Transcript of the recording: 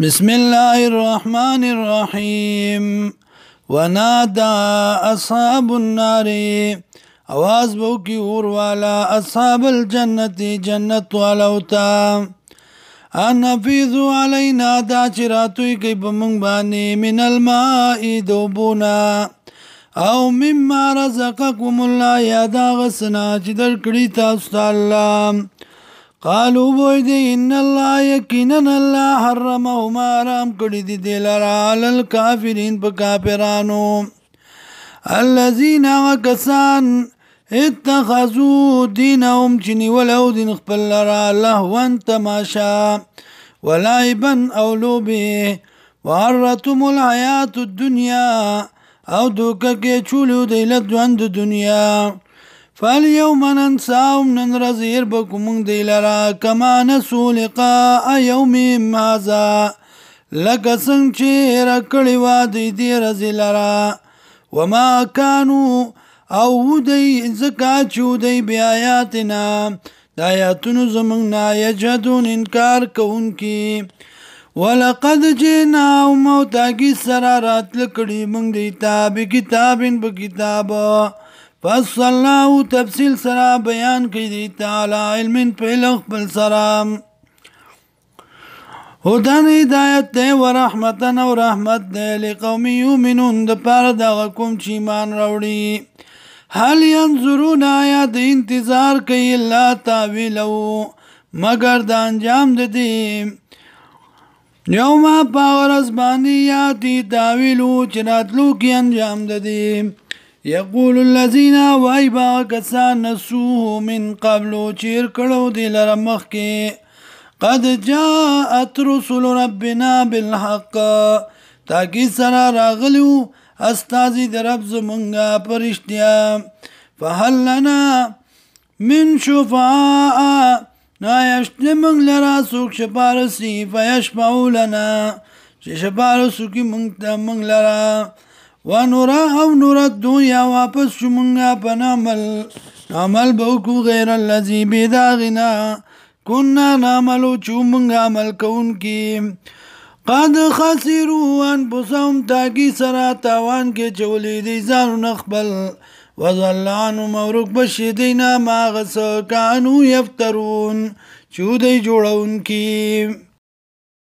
بسم الله الرحمن الرحيم ونادى أصحاب النار آواز بوکی اور والا اصحاب الجنة جنت والوتا ان افیضوا علینا دا چراتوی کئی پمنگ بانی من الماء دوبونا او مما رزقکم اللہ یا دا غسنا چی در کڑی تاستا اللہ قالوا بويدي إن الله يكينا الله حرمهما حرام کړی دي دلرا على الكافرين بكافرانو الذين وكسان اتخذوا دينهم چني ولو دين خپل لرا لهوا تماشا ولعبا او لوبه وعرتم الحياة الدنيا او دوکه کې چولو دیلت ژوند دنیا فاليوم ننساهم ننرزير بكم ديلرا كما نسوا لقاء يومهم هذا لك سنچه رکڑی وادی دی رزیلرا وما كانوا او دی زکا چو دی بیایاتنا دایاتن زمنا یجدون انکار کون کی ولقد جئناهم موتاکی سرارات لکڑی منگ دیتا بکتابن بکتابا فصلناه تفصیل سرا بیان کی دی تعالی علم پہلخ بل سرام هدن ہدایت دے ورحمتن و رحمت دے لقوم یومنون دا پار دا غکم چیمان روڑی حال ینظرون آیا دا انتظار کئی اللہ تاویلو مگر دا انجام دا دی یوما پاور ازبانی یاتی تاویلو چراتلو کی انجام دا دی يقول الذين وایبا کسان نسوه من قبل چیر کڑو دی لرمخ کے قد جاءت رسول ربنا بالحق تاکی سرا راغلو استازی در رب زمانگا پرشتیا فهل لنا من شفاء نایشت منگ لرا سوک شپارسی فیشفعو لنا شپارسو کی منگ لرا ونرا او نردو یا واپس شمنگا پنامل نعمل بوکو غیر اللذی بیداغنا کننا نعملو چومنگا عمل کون کی قد خسروا انفسهم تاکی سرا تاوان کے چولی دیزانو نخبل وظلانو موروک بشیدینا ماغس کانو یفترون چودی جوڑون کی